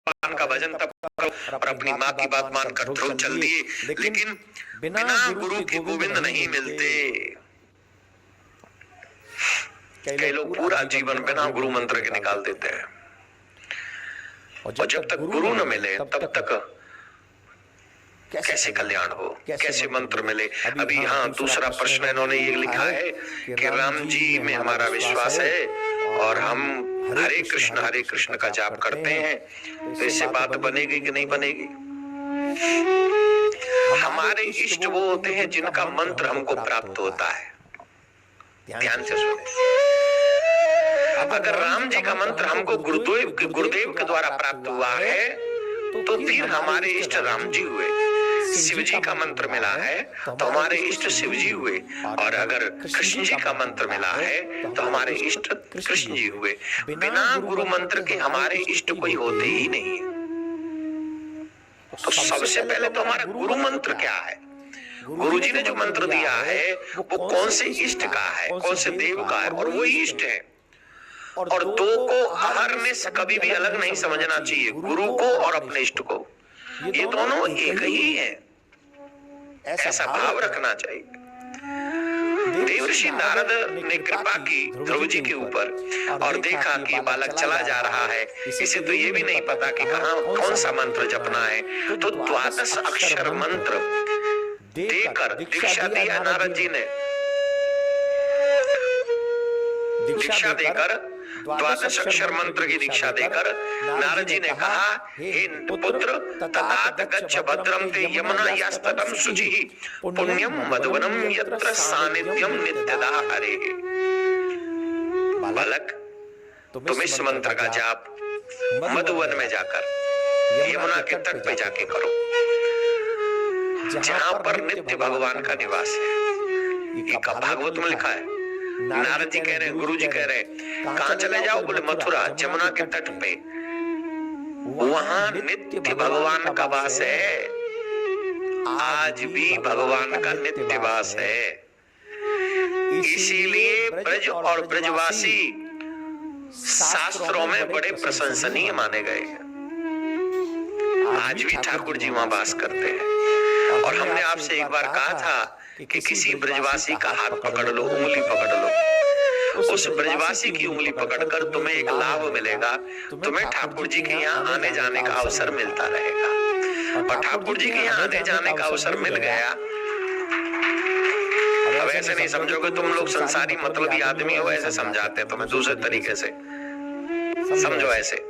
भगवान का भजन तब करो और अपनी माँ की बात मानकर ध्रुव चल दिए, लेकिन बिना गुरु के गोविंद नहीं मिलते। कई लोग पूरा जीवन बिना गुरु मंत्र के निकाल देते हैं, और जब तक गुरु न मिले तब तक कैसे कल्याण हो, कैसे मंत्र मिले। अभी हाँ, दूसरा प्रश्न इन्होंने ये लिखा है कि राम जी में हमारा विश्वास है और हम हरे कृष्ण का जाप करते हैं, तो इससे बात बनेगी कि नहीं बनेगी? हमारे इष्ट वो होते हैं जिनका मंत्र हमको प्राप्त होता है। ध्यान से सुने, अगर राम जी का मंत्र हमको गुरुदेव के द्वारा प्राप्त हुआ है तो फिर हमारे इष्ट राम जी हुए। शिव जी का मंत्र मिला है तो हमारे इष्ट शिव जी हुए, और अगर कृष्ण जी का मंत्र मिला है तो हमारे इष्ट कृष्ण जी हुए। बिना गुरु मंत्र के हमारे इष्ट कोई होते ही नहीं। तो सबसे पहले तो हमारा गुरु मंत्र क्या है? गुरु जी ने जो मंत्र दिया है वो कौन से इष्ट का है, कौन से देव का है, और वो इष्ट है। और दो को अहरनिश कभी भी अलग नहीं समझना चाहिए, गुरु को और अपने इष्ट को। ये दोनों एक ही है, ऐसा भाव रखना चाहिए। देवर्षि नारद ने कृपा की ध्रुव जी के ऊपर और देखा कि ये बालक चला जा रहा है, इसे तो ये भी नहीं पता कि कहाँ कौन सा मंत्र जपना है। तो 12 अक्षर मंत्र देकर दीक्षा दिया नारद जी ने। दीक्षा देकर 12 अक्षर मंत्र की दीक्षा देकर नारद जी ने कहा, हे पुत्र, तथात गच्छ भद्रम ते यमुना यास्तटं शुचिः पुण्यम मधुवनम यत्र सानिध्यम नित्यदा हरे। बालक, तुम इस मंत्र का जाप मधुवन में जाकर यमुना के तट पे जाके करो, जहां पर नित्य भगवान का निवास है। ये भागवत में लिखा है। नारद जी कह रहे हैं, गुरु जी कह रहे हैं, कहां चले जाओ? बोले मथुरा, जमुना के तट पे, वहां नित्य भगवान का वास है। आज भी भगवान का नित्य वास है। इसीलिए ब्रज और ब्रजवासी शास्त्रों में बड़े प्रशंसनीय माने गए हैं। आज भी ठाकुर जी वहां वास करते हैं। और हमने आपसे एक बार कहा था कि किसी ब्रजवासी का हाथ पकड़ लो, उंगली पकड़ लो, उस ब्रजवासी की उंगली पकड़कर तुम्हें एक लाभ मिलेगा, तुम्हें ठाकुर जी के यहाँ आने जाने का अवसर मिलता रहेगा। और ठाकुर जी के यहाँ आने जाने का अवसर मिल गया। अब ऐसे नहीं समझोगे तुम लोग संसारी मतलबी आदमी हो, ऐसे समझाते हैं तुम्हें दूसरे तरीके से समझो। ऐसे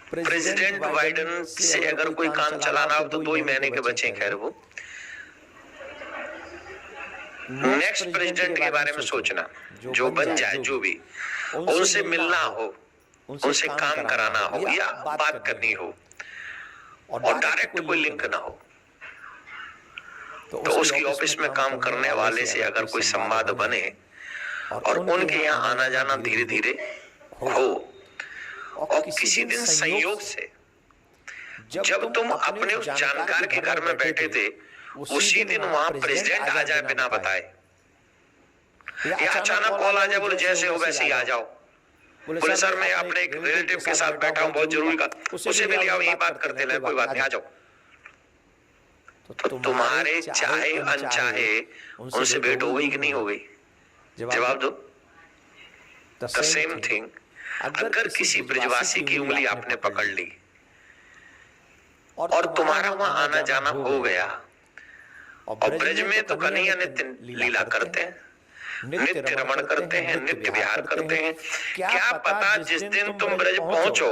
प्रेसिडेंट बाइडेन से अगर कोई काम चलाना हो तो 2 ही महीने के बचे, खैर वो नेक्स्ट प्रेसिडेंट के बारे में सोचना, जो बन जाए, जो भी, उनसे मिलना हो, उनसे काम कराना हो या बात करनी हो, और डायरेक्ट कोई लिंक ना हो, तो उसकी ऑफिस में काम करने वाले से अगर कोई संवाद बने और उनके यहाँ आना जाना धीरे धीरे हो, और किसी दिन संयोग से जब तुम अपने उस जानकार के घर में बैठे थे, उसी दिन वहां प्रेसिडेंट आ जाए बिना बताए, या अचानक कॉल आ जाए, बोले जैसे हो वैसे ही आ जाओ, बोले सर मैं अपने एक रिलेटिव के साथ बैठा हूं, बहुत जरूरी का, उसे भी ले आओ, यही बात करते रहे, कोई बात नहीं, आ जाओ। तो तुम्हारे चाहे अनचाहे उनसे भेंट हो गई कि नहीं हो गई? जवाब दो। द सेम थिंग, अगर किसी ब्रजवासी की उंगली आपने पकड़ ली और तुम्हारा वहां आना जाना हो गया, और ब्रज में तो कन्हैया नित्य लीला करते हैं, नित्य रमण करते हैं, नित्य विहार करते हैं। क्या पता जिस दिन तुम ब्रज पहुंचो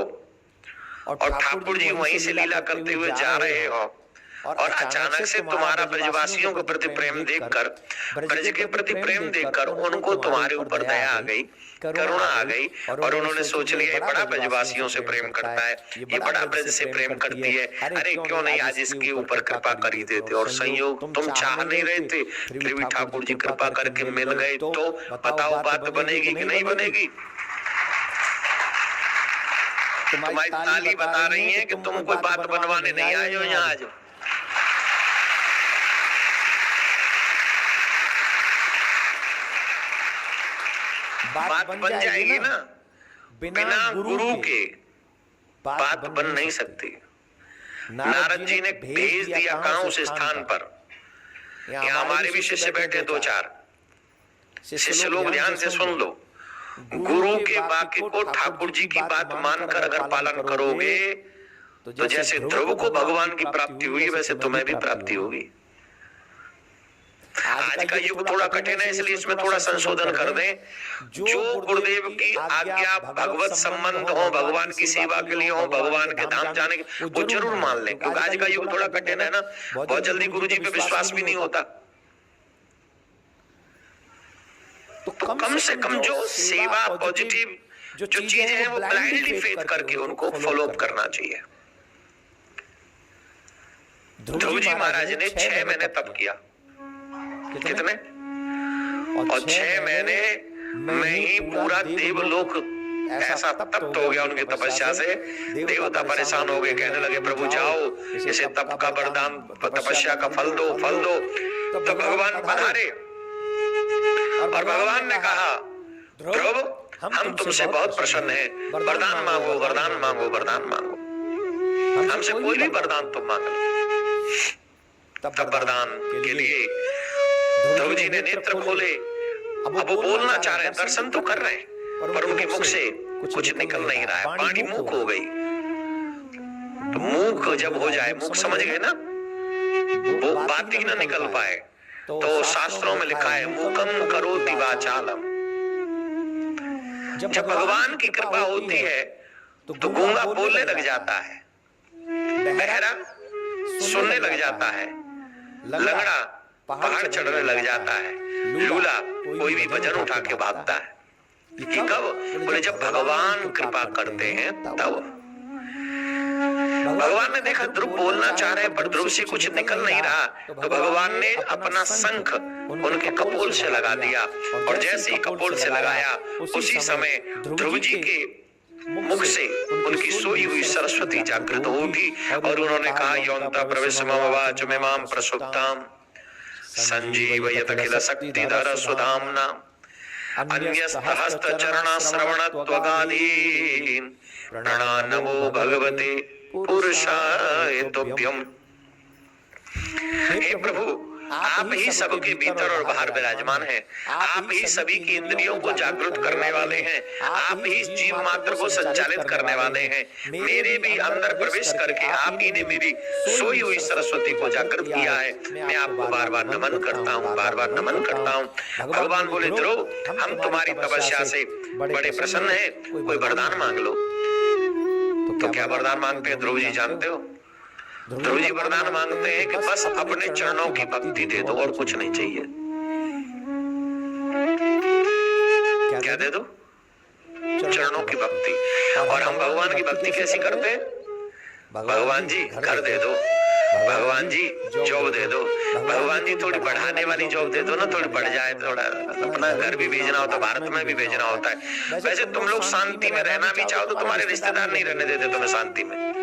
और ठाकुर जी वहीं से लीला करते हुए जा रहे हो, और अचानक से तुम्हारा ब्रजवासियों के प्रति प्रेम देखकर, ब्रज के प्रति प्रेम देखकर उनको तुम्हारे ऊपर दया आ गई, करुणा आ गई, और उन्होंने सोच लिया ये बड़ा ब्रजवासियों से प्रेम करता है, ये बड़ा ब्रज से प्रेम करती है, अरे क्यों नहीं आज इसके ऊपर कृपा कर ही देते। और संयोग तुम चाह नहीं रहे थे, फिर भी ठाकुर जी कृपा करके मिल गए, तो बताओ बात बनेगी कि नहीं बनेगी? तुम्हारी ताली बता रही है कि तुम कोई बात बनवाने नहीं आए हो यहाँ आज। बात बन जाएगी ना। बिना गुरु के बात बन नहीं सकती। नारद जी ने भेज दिया कहां उस स्थान पर, यहाँ हमारे भी शिष्य बैठे 2-4 शिष्य लोग, ध्यान से सुन लो। गुरु के वाक्य को ठाकुर जी की बात मानकर अगर पालन करोगे तो जैसे ध्रुव को भगवान की प्राप्ति हुई वैसे तुम्हें भी प्राप्ति होगी। आज का युग थोड़ा कठिन है, इसलिए इसमें थोड़ा संशोधन कर दें। जो गुरुदेव की आज्ञा भगवत संबंध हो, भगवान की सेवा के लिए हो, भगवान के धाम जाने के, वो जरूर मान लें, क्योंकि आज का युग थोड़ा कठिन है ना, बहुत जल्दी गुरु जी पे विश्वास भी नहीं होता। तो कम से कम जो सेवा पॉजिटिव जो चीजें हैं वो ब्लाइंडली फेथ करके उनको फॉलो अप करना चाहिए। ध्रुव जी महाराज ने 6 महीने तप किया। कितने? और 6 महीने में ही पूरा देवलोक ऐसा तप्त हो गया उनकी तपस्या से। देवता परेशान हो गए, कहने लगे प्रभु जाओ इसे तप का वरदान, तपस्या का फल दो, फल दो। तो भगवान पधारे और भगवान ने कहा ध्रुव हम तुमसे बहुत प्रसन्न हैं, वरदान मांगो, वरदान मांगो, वरदान मांगो, हमसे कोई भी वरदान तुम मांग लो। तब वरदान के लिए ध्रुव जी ने नेत्र खोले। अब वो बोलना चाह रहे हैं, दर्शन तो कर रहे हैं, पर उनके मुख से कुछ निकल नहीं रहा है, पानी मूक हो गई। तो मूक जब हो जाए, मूक समझ गए ना, वो बात ही ना निकल पाए, तो शास्त्रों में लिखा है मूकम करोति वाचालम। जब भगवान की कृपा होती है तो गूंगा बोलने लग जाता है, बहरा सुनने लग जाता है, लंगड़ा पहाड़ चढ़ने लग जाता है, लूला कोई भी वजन उठा के भागता है। ये कब? बोले जब भगवान कृपा करते हैं तब। भगवान ने देखा ध्रुव बोलना चाह रहे हैं पर ध्रुव से कुछ निकल नहीं रहा, तो भगवान ने अपना शंख उनके कपोल से लगा दिया, और जैसे ही कपोल से लगाया उसी समय ध्रुव जी के मुख से उनकी सोई हुई सरस्वती जागृत होगी और उन्होंने कहा यौनता प्रवेश मम वाचमिमां प्रसुप्तां संजीवयत अखिल शक्तिधर सुधाम्ना अन्यस्त चरण श्रवणत्वगादीन् प्रणमो भगवते पुरुषाय तुभ्यम्। हे प्रभु, आप ही सबके भीतर और बाहर विराजमान हैं, आप ही सभी की इंद्रियों को जागृत करने वाले हैं, आप ही जीव मात्र को संचालित करने वाले हैं। मेरे भी अंदर प्रवेश करके आप ही ने मेरी सोई हुई सरस्वती को जागृत किया है। मैं आपको बार बार नमन करता हूँ, बार बार नमन करता हूँ। भगवान बोले ध्रुव हम तुम्हारी तपस्या से बड़े प्रसन्न हैं, कोई वरदान मांग लो। तो क्या वरदान मांगते हैं ध्रुव जी जानते हो? ध्रुव जी वरदान मांगते हैं कि बस अपने चरणों की भक्ति दे दो और कुछ नहीं चाहिए। क्या दे दो? चरणों की भक्ति। और हम भगवान की भक्ति कैसी करते हैं? भगवान जी घर दे दो, भगवान जी जॉब दे दो, भगवान जी थोड़ी बढ़ाने वाली जॉब दे दो ना, थोड़ी बढ़ जाए, थोड़ा अपना घर भी भेजना होता है, भारत में भी भेजना होता है। वैसे तुम लोग शांति में रहना भी चाहो तो तुम्हारे रिश्तेदार नहीं रहने देते तुम्हें शांति में।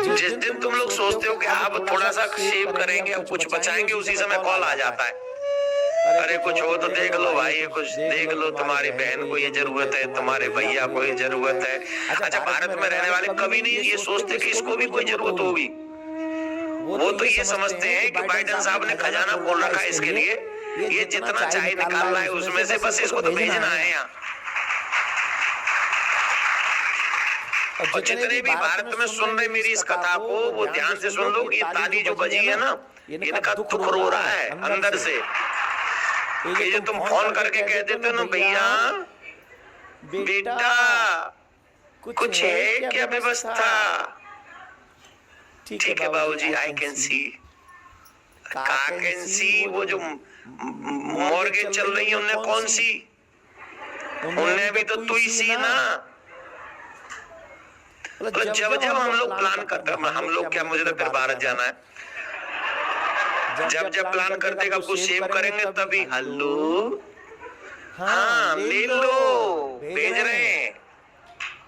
जिस दिन तुम लोग सोचते हो कि आप थोड़ा सा सेव करेंगे, अब कुछ बचाएंगे, उसी समय कॉल आ जाता है, अरे कुछ हो तो देख लो भाई, कुछ देख लो, तुम्हारी बहन को ये जरूरत है, तुम्हारे भैया को ये जरूरत है। अच्छा, भारत में रहने वाले कभी नहीं ये सोचते कि इसको भी कोई जरूरत होगी। वो तो ये समझते हैं कि बाइडेन साहब ने खजाना खोल रखा है इसके लिए, ये जितना चाहे निकालना है उसमें से, बस इसको तो भेजना है यहाँ। और जितने भी भारत में सुन रहे मेरी इस कथा को वो ध्यान से सुन लो, ये ताली जो बजी है ना, इनका दुख रो रहा है अंदर से। ये जो तुम फोन करके कह देते हो ना भैया बेटा कुछ है क्या व्यवस्था? ठीक है बाबूजी, I can see, can see. वो जो मॉर्गेज चल रही है उनने कौन सी? उनने भी तो तू ही सी ना। जब जब हम लोग प्लान करते हैं, हम लोग क्या, मुझे तो फिर भारत जाना है, जब जब प्लान करते हैं कुछ सेव करेंगे तभी हेलो हाँ ले लो, भेज रहे हैं,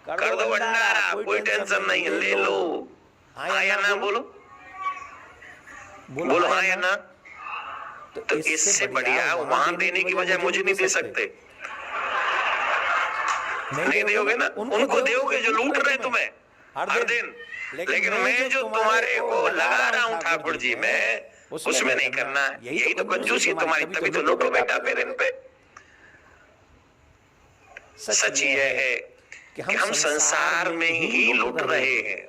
कर दो भंडारा, कोई टेंशन नहीं है, ले लो। हाँ या ना बोलो, बोलो हाँ या ना। तो इससे बढ़िया वहां देने की बजाय मुझे नहीं दे सकते? नहीं दोगे ना, उनको दोगे जो लूट रहे तुम्हें हर दिन। लेकिन मैं जो तुम्हारे को लगा रहा हूं ठाकुर जी, मैं उसमें नहीं करना। यही तो कंजूसी तुम्हारी, तभी तो लूटो बेटा फिर इन पे। सच ये है कि हम संसार में ही लूट रहे हैं।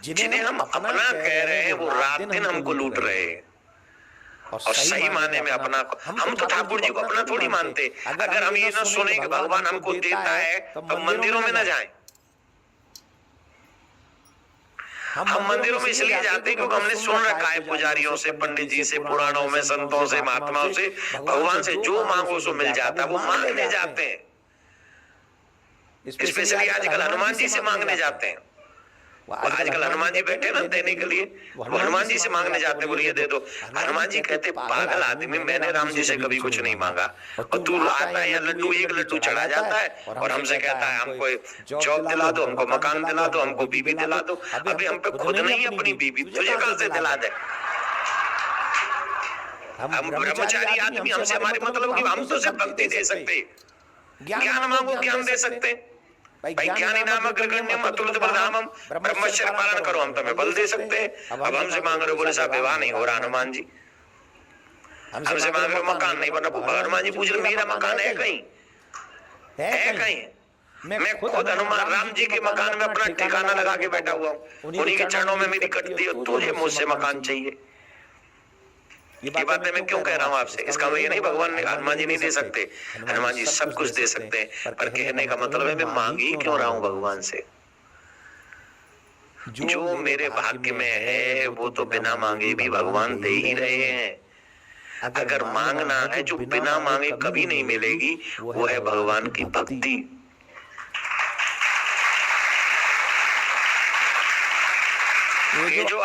जिन्हें हम अपना कह रहे हैं वो रात दिन हमको लूट रहे हैं। और सही माने में अपना, हम तो ठाकुर जी को अपना थोड़ी मानते। अगर हम ये ना सुने कि भगवान हमको देता है तो मंदिरों में ना जाएं। हम मंदिरों में इसलिए जाते हैं क्योंकि हमने सुन रखा है पुजारियों से, पंडित जी से, पुराणों में, संतों से, महात्माओं से, भगवान से जो मांगो सो मिल जाता है। वो मांगने जाते हैं, स्पेशली आजकल हनुमान जी से मांगने जाते हैं। आजकल हनुमान जी बैठे ना देने के लिए, वो हनुमान जी से मांगने जाते, बोलिए दे दो। हनुमान जी कहते पागल आदमी, मैंने राम जी से कभी कुछ नहीं मांगा। और तू आता है या लड्डू, एक लड्डू चढ़ा जाता है और हमसे कहता है हमको जॉब दिला दो, हमको मकान दिला दो, हमको बीबी दिला दो। अभी हम पे खुद नहीं अपनी बीबी, तुझे कहां से दिला दे? हम ब्रह्मचारी आदमी, हमसे हमारे मतलब कि हम तो सिर्फ भक्ति दे सकते, ज्ञान मांगो ज्ञान दे सकते। भाई ज्ञानी नामक अग्रगण्यम अतुलित बलधामम ब्रह्मचर्य पालन करो, हम तुम्हें बल दे सकते हैं। अब हमसे मांग रहे हो, बोले साहब विवाह नहीं हो रहा हनुमान जी। हमसे मांग रहे हो मकान नहीं बना, हनुमान जी पूछ रहे मेरा मकान है कहीं? है कहीं? मैं खुद हनुमान राम जी के मकान में अपना ठिकाना लगा के बैठा हुआ हूँ। उन्हीं के चरणों में मेरी कटती है, तुझे मुझसे मकान चाहिए। ये बातें मैं क्यों कह रहा हूँ आपसे? इसका मतलब ये नहीं भगवान ने, हनुमान जी नहीं दे सकते। हनुमान जी सब कुछ दे सकते हैं, पर कहने का मतलब है मैं मांग ही क्यों रहा हूँ भगवान से? जो मेरे भाग्य में है वो तो बिना मांगे भी भगवान दे ही रहे हैं। अगर मांगना है जो बिना मांगे कभी नहीं मिलेगी, वो है भगवान की भक्ति। ये जो